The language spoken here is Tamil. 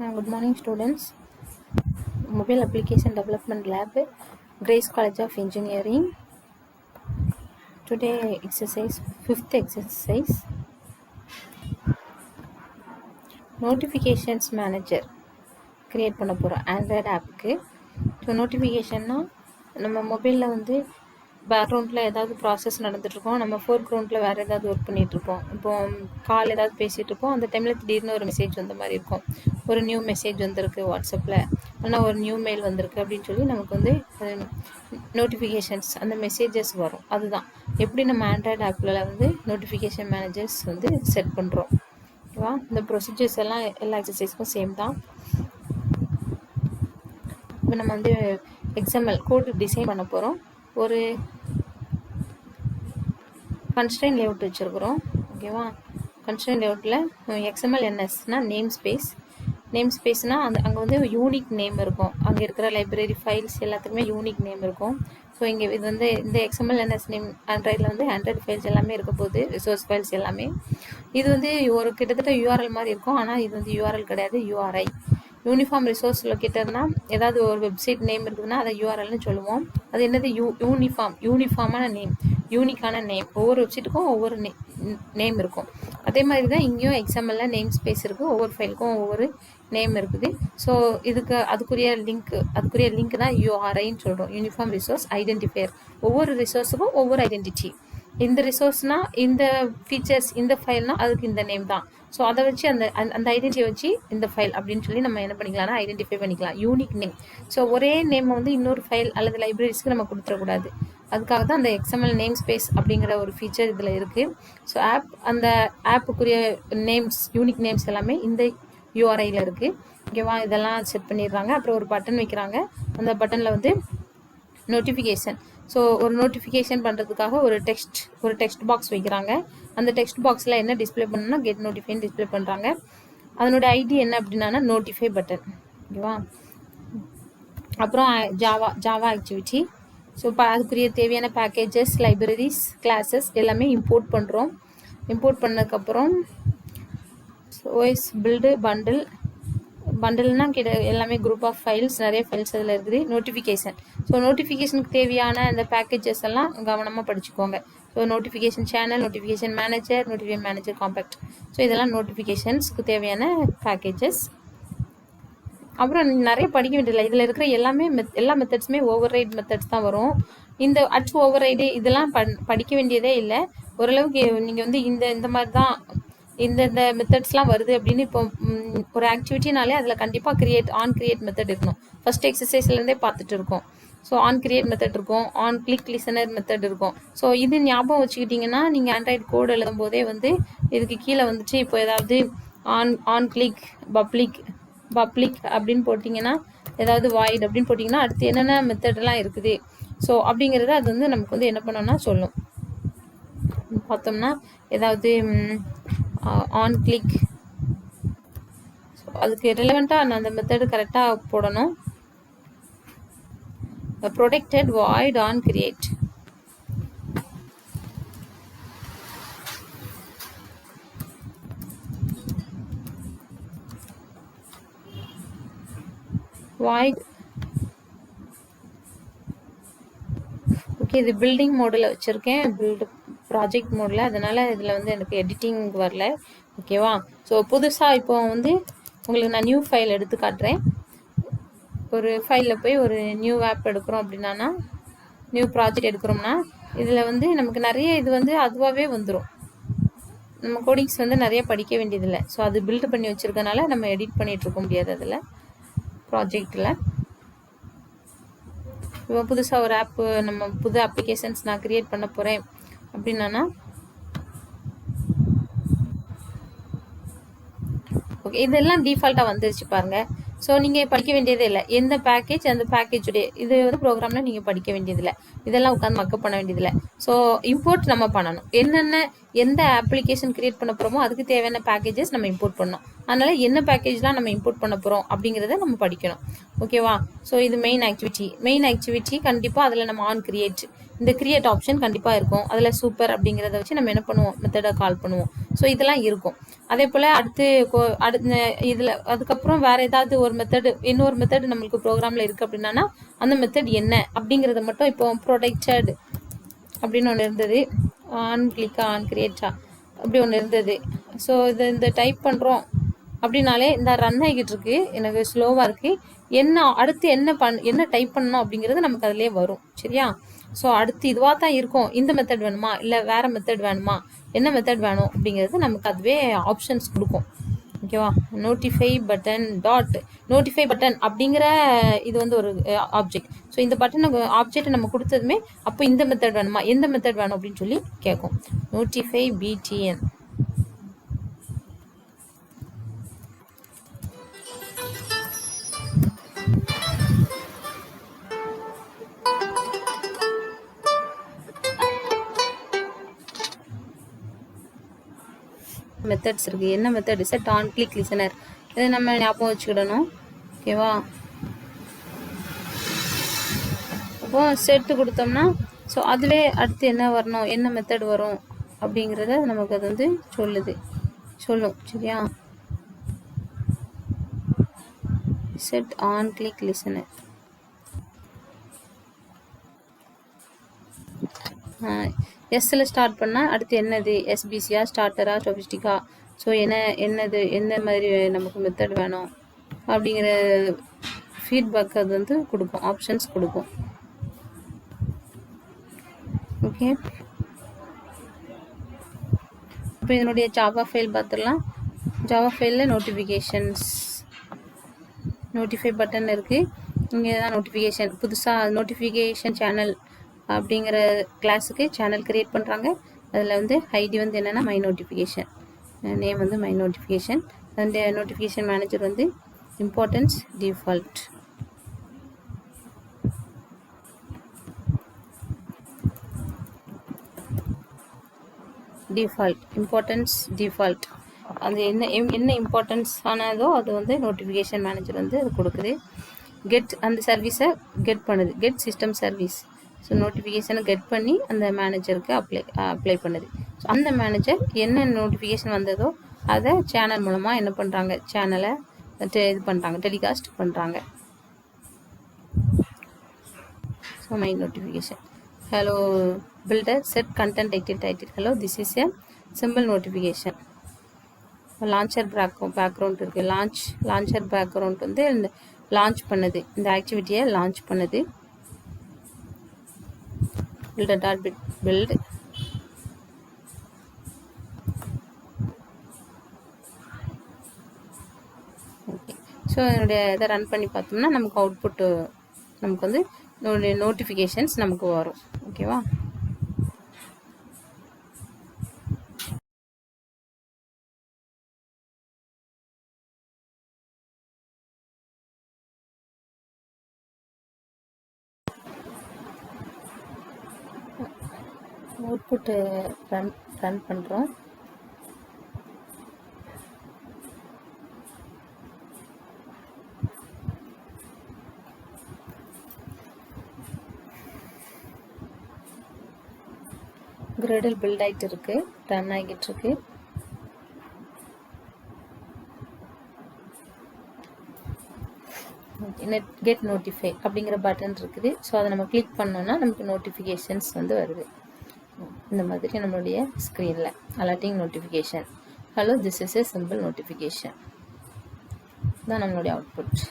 Good morning, students. Mobile Application Development Lab, Grace College of Engineering. Today, fifth exercise, Notifications Manager. Create பண்ண போகிறோம் Android ஆப்புக்கு. ஸோ நோட்டிஃபிகேஷன்னா நம்ம மொபைலில் வந்து பேக்ரவுண்டில் ஏதாவது ப்ராசஸ் நடந்துகிட்ருக்கோம், நம்ம ஃபோர் க்ரௌண்டில் வேறு ஏதாவது ஒர்க் பண்ணிகிட்ருப்போம். இப்போது கால் ஏதாவது பேசிகிட்டு இருப்போம், அந்த டைமில் திடீர்னு ஒரு மெசேஜ் வந்த மாதிரி இருக்கும். ஒரு நியூ மெசேஜ் வந்திருக்கு வாட்ஸ்அப்பில், ஆனால் ஒரு நியூ மெயில் வந்திருக்கு அப்படின்னு சொல்லி நமக்கு வந்து நோட்டிஃபிகேஷன்ஸ் அந்த மெசேஜஸ் வரும். அதுதான் எப்படி நம்ம ஆண்ட்ராய்டு ஆப்பில் வந்து நோட்டிஃபிகேஷன் மேனேஜர்ஸ் வந்து செட் பண்ணுறோம். ஓகேவா? இந்த ப்ரொசீஜர்ஸ் எல்லாம் எல்லா எக்ஸசைஸ்க்கும் சேம் தான். இப்போ நம்ம வந்து XML கோடு டிசைன் பண்ண போகிறோம். ஒரு கன்ஸ்ட்ரெயின் லேஅவுட் வச்சுருக்குறோம். ஓகேவா? கன்ஸ்ட்ரெயின் லேஅவுட்டில் XMLNSனால் நேம் ஸ்பேஸ்னால் அங்கே வந்து யூனிக் நேம் இருக்கும். அங்கே இருக்கிற லைப்ரரி ஃபைல்ஸ் எல்லாத்துக்குமே யூனிக் நேம் இருக்கும். ஸோ இங்கே இது வந்து இந்த XMLNS நேம் ஆண்ட்ராய்டில் வந்து ஆண்ட்ராய்டு ஃபைல்ஸ் எல்லாமே இருக்க போகுது, ரிசோர்ஸ் ஃபைல்ஸ் எல்லாமே. இது வந்து ஒரு கிட்டத்தட்ட URL மாதிரி இருக்கும், ஆனால் இது வந்து URL கிடையாது, URI. யூனிஃபார்ம் ரிசோர்ஸ் லொக்கேட்டர்னா ஏதாவது ஒரு வெப்சைட் நேம் இருக்குதுன்னா அதை URLன்னு சொல்லுவோம். அது என்னது யூனிஃபார்மான நேம், யூனிக்கான நேம். ஒவ்வொரு வெப்சைட்டுக்கும் ஒவ்வொரு நேம் இருக்கும். அதே மாதிரி தான் இங்கேயும் XMLல நேம் ஸ்பேஸ் இருக்குது, ஒவ்வொரு ஃபைலுக்கும் ஒவ்வொரு நேம் இருக்குது. ஸோ அதுக்குரிய லிங்க் தான் URIன்னு சொல்கிறோம், யூனிஃபார்ம் ரிசோர்ஸ் ஐடென்டிஃபையர். ஒவ்வொரு ரிசோர்ஸுக்கும் ஒவ்வொரு ஐடென்டிட்டி. இந்த ரிசோர்ஸ்னால் இந்த ஃபீச்சர்ஸ், இந்த ஃபைல்னால் அதுக்கு இந்த நேம் தான். ஸோ அதை வச்சு அந்த ஐடென்டிட்டியை வச்சு இந்த ஃபைல் அப்படின்னு சொல்லி நம்ம என்ன பண்ணிக்கலாம்னா ஐடென்டிஃபை பண்ணிக்கலாம், யூனிக் நேம். ஸோ ஒரே நேம் வந்து இன்னொரு ஃபைல் அல்லது லைப்ரரிஸ்க்கு நம்ம கொடுத்துடக்கூடாது. அதுக்காக தான் அந்த XML நேம் ஸ்பேஸ் அப்படிங்கிற ஒரு ஃபீச்சர் இதில் இருக்குது. ஸோ அந்த ஆப்புக்குரிய நேம்ஸ், யூனிக் நேம்ஸ் எல்லாமே இந்த URIயில் இருக்குது. ஓகேவா? இதெல்லாம் செட் பண்ணிடுறாங்க. அப்புறம் ஒரு பட்டன் வைக்கிறாங்க. அந்த பட்டனில் வந்து நோட்டிஃபிகேஷன். ஸோ ஒரு நோட்டிஃபிகேஷன் பண்ணுறதுக்காக ஒரு டெக்ஸ்ட் பாக்ஸ் வைக்கிறாங்க. அந்த டெக்ஸ்ட் பாக்ஸில் என்ன டிஸ்பிளே பண்ணணும்னா கெட் நோட்டிஃபைன்னு டிஸ்பிளே பண்ணுறாங்க. அதனோட ஐடி என்ன அப்படின்னா நோட்டிஃபை பட்டன். ஓகேவா? அப்புறம் ஜாவா ஆக்டிவிட்டி. ஸோ அதுக்குரிய தேவையான பேக்கேஜஸ், லைப்ரரிஸ், கிளாஸஸ் எல்லாமே இம்போர்ட் பண்ணுறோம். இம்போர்ட் பண்ணதுக்கப்புறம் OS பில்டு பண்டில்னா எல்லாமே குரூப் ஆஃப் ஃபைல்ஸ், நிறைய ஃபைல்ஸ் அதில் இருக்குது. நோட்டிஃபிகேஷன். ஸோ நோட்டிஃபிகேஷனுக்கு தேவையான அந்த பேக்கேஜஸ் எல்லாம் கவனமாக படிச்சுக்கோங்க. So notification channel, notification manager compact. So இதெல்லாம் நோட்டிஃபிகேஷன்ஸ்க்கு தேவையான பேக்கேஜஸ். அப்புறம் நிறைய படிக்க வேண்டியதில்லை. இதில் இருக்கிற எல்லா மெத்தட்ஸுமே ஓவர்ரைட் மெத்தட்ஸ் தான் வரும். இந்த ஓவர்ரைடு இதெல்லாம் படிக்க வேண்டியதே இல்லை. ஓரளவுக்கு நீங்கள் வந்து இந்த மாதிரி தான் இந்த மெத்தட்ஸ்லாம் வருது அப்படின்னு. இப்போ ஒரு ஆக்டிவிட்டினாலே அதில் கண்டிப்பாக கிரியேட் மெத்தட் இருக்கணும். ஃபர்ஸ்ட் எக்ஸசைஸ்லேருந்தே பார்த்துட்டு இருக்கோம். ஸோ கிரியேட் மெத்தட் இருக்கும், கிளிக் லிசனர் மெத்தட் இருக்கும். ஸோ இது ஞாபகம் வச்சுக்கிட்டிங்கன்னா நீங்கள் ஆண்ட்ராய்டு கோடு எழுதும் போதே வந்து இதுக்கு கீழே வந்துட்டு இப்போ ஏதாவது கிளிக் பப்ளிக் அப்படின்னு போட்டிங்கன்னா, ஏதாவது வாய்ட் அப்படின்னு போட்டிங்கன்னா அடுத்து என்னென்ன மெத்தடெல்லாம் இருக்குது ஸோ அப்படிங்கிறத அது வந்து நமக்கு வந்து என்ன பண்ணோம்னா சொல்லும். பார்த்தோம்னா ஏதாவது கிளிக், அதுக்கு ரிலவெண்ட்டாக நான் அந்த மெத்தடு கரெக்டாக போடணும். Protected void create. Void. Okay, இது பில்டிங் மோடில் வச்சுருக்கேன், ப்ராஜெக்ட் மோடில். அதனால் இதில் வந்து எனக்கு எடிட்டிங் வரல. ஓகேவா? ஸோ புதுசாக இப்போ வந்து உங்களுக்கு நான் நியூ ஃபைல் எடுத்து காட்டுறேன். ஒரு ஃபைலில் போய் ஒரு நியூ ஆப் எடுக்கிறோம் அப்படின்னா, நியூ ப்ராஜெக்ட் எடுக்கிறோம்னா இதில் வந்து நமக்கு நிறைய இது வந்து அதுவாகவே வந்துடும். நம்ம கோடிங்ஸ் வந்து நிறைய படிக்க வேண்டியதில்லை. ஸோ அது பில்டு பண்ணி வச்சுருக்கனால நம்ம எடிட் பண்ணிகிட்டு இருக்க முடியாது அதில் ப்ராஜெக்டில். இப்போ புதுசாக ஒரு ஆப்பு, நம்ம புது அப்ளிகேஷன்ஸ் நான் க்ரியேட் பண்ண போகிறேன் அப்படின்னா, ஓகே, இதெல்லாம் டிஃபால்ட்டாக வந்துருச்சு பாருங்கள். ஸோ நீங்கள் படிக்க வேண்டியதே இல்லை. எந்த பேக்கேஜ், அந்த பேக்கேஜுடைய இது வந்து ப்ரோக்ராமில் நீங்கள் படிக்க வேண்டியதில்லை. இதெல்லாம் உட்காந்து மக்கப் பண்ண வேண்டியதில்லை. ஸோ இம்போர்ட் நம்ம பண்ணணும். என்னென்ன எந்த அப்ளிகேஷன் கிரியேட் பண்ண போகிறோமோ அதுக்கு தேவையான பேக்கேஜஸ் நம்ம இம்போர்ட் பண்ணணும். அதனால் என்ன பேக்கேஜ்லாம் நம்ம இம்போர்ட் பண்ண போகிறோம் அப்படிங்கிறத நம்ம படிக்கணும். ஓகேவா? ஸோ இது மெயின் ஆக்டிவிட்டி கண்டிப்பாக அதில் நம்ம ஆன் கிரியேட், இந்த கிரியேட் ஆப்ஷன் கண்டிப்பாக இருக்கும். அதில் சூப்பர் அப்படிங்கிறத வச்சு நம்ம என்ன பண்ணுவோம், மெத்தடை கால் பண்ணுவோம். ஸோ இதெல்லாம் இருக்கும். அதே போல் அடுத்து இதில் அதுக்கப்புறம் வேறு ஏதாவது ஒரு இன்னொரு மெத்தட் நம்மளுக்கு ப்ரோக்ராமில் இருக்குது அப்படின்னா அந்த மெத்தட் என்ன அப்படிங்கிறத மட்டும் இப்போ ப்ரொடெக்டட் அப்படின்னு ஒன்று இருந்தது, ஆன் கிளிக்கா ஆன் கிரியேட்டா அப்படி ஒன்று இருந்தது. ஸோ இந்த டைப் பண்ணுறோம் அப்படின்னாலே இந்த ரன் ஆகிட்டு இருக்கு, எனக்கு ஸ்லோவாக இருக்குது, அடுத்து என்ன டைப் பண்ணணும் அப்படிங்கிறது நமக்கு அதிலே வரும். சரியா? ஸோ அடுத்து இதுவாக தான் இருக்கும், இந்த மெத்தட் வேணுமா இல்லை வேறு மெத்தட் வேணுமா, என்ன மெத்தட் வேணும் அப்படிங்கிறது நமக்கு அதுவே ஆப்ஷன்ஸ் கொடுக்கும். ஓகேவா? நோட்டிஃபை பட்டன் அப்படிங்கிற இது வந்து ஒரு ஆப்ஜெக்ட். ஸோ இந்த ஆப்ஜெக்ட் நம்ம கொடுத்ததுமே அப்போ இந்த மெத்தட் வேணுமா, எந்த மெத்தட் வேணும் அப்படின்னு சொல்லி கேட்கும். Notify btn. மெத்தட்ஸ் இருக்கு. என்ன method? Set on click listener. இதை நம்ம ஞாபகம் வச்சுக்கிடணும். ஓகேவா? அப்போ செட்டு கொடுத்தோம்னா ஸோ அதுவே அடுத்து என்ன வரணும், என்ன மெத்தட் வரும் அப்படிங்கிறத நமக்கு அது வந்து சொல்லும். சரியா? Set on click listener. எஸ்ஸில் ஸ்டார்ட் பண்ணால் அடுத்து என்னது, எஸ்பிசியா, ஸ்டார்டரா, சொபிஸ்டிக்கா, ஸோ என்ன மாதிரி நமக்கு மெத்தட் வேணும் அப்படிங்கிற ஃபீட்பேக் அது வந்து கொடுக்கும், ஆப்ஷன்ஸ் கொடுக்கும். ஓகே, இப்போ இதனுடைய ஜாவா ஃபைல் பார்த்துடலாம். ஜாவா ஃபைலில் நோட்டிஃபை பட்டன் இருக்குது. இங்கே தான் நோட்டிஃபிகேஷன், புதுசாக நோட்டிஃபிகேஷன் சேனல் அப்படிங்கிற கிளாஸுக்கு சேனல் கிரியேட் பண்ணுறாங்க. அதில் வந்து ஐடி வந்து என்னென்னா மை நோட்டிஃபிகேஷன், நேம் வந்து மை நோட்டிஃபிகேஷன். அந்த நோட்டிஃபிகேஷன் மேனேஜர் வந்து இம்பார்ட்டன்ஸ் டிஃபால்ட். Importance default. அது என்ன இம்பார்ட்டன்ஸ் ஆனதோ அது வந்து நோட்டிஃபிகேஷன் மேனேஜர் வந்து அது கொடுக்குது. கெட் அந்த சர்வீஸை கெட் பண்ணுது, கெட் சிஸ்டம் சர்வீஸ். ஸோ நோட்டிஃபிகேஷனை கெட் பண்ணி அந்த மேனேஜருக்கு அப்ளை பண்ணுது. ஸோ அந்த மேனேஜர் என்ன நோட்டிஃபிகேஷன் வந்ததோ அதை சேனல் மூலமாக என்ன பண்ணுறாங்க, சேனலை இது பண்ணுறாங்க, டெலிகாஸ்ட் பண்ணுறாங்க. So my notification. Hello builder set content title hello, this is a simple notification. Launcher background இருக்குது. லான்ச்சர் பேக்ரவுண்ட் வந்து லான்ச் பண்ணுது, இந்த ஆக்டிவிட்டியை லான்ச் பண்ணுது. build. ஓகே, ஸோ என்னுடைய இதை ரன் பண்ணி பார்த்தோம்னா நமக்கு அவுட்புட்டு நமக்கு வந்து நோட்டிஃபிகேஷன்ஸ் நமக்கு வரும். ஓகேவா? அவுட்புட்டு ரன் பண்ணுறோம். கிரேடல் பில்ட் ஆகிட்டு இருக்கு, ரன் ஆகிட்டு இருக்கு. கெட் நோட்டிஃபை அப்படிங்கிற பட்டன் இருக்குது. ஸோ அதை நம்ம கிளிக் பண்ணோன்னா நமக்கு நோட்டிஃபிகேஷன்ஸ் வந்து வருது. இந்த மாதிரி நம்மளுடைய ஸ்க்ரீனில் alerting notification, hello this is a simple notification தான் நம்மளுடைய அவுட்புட்.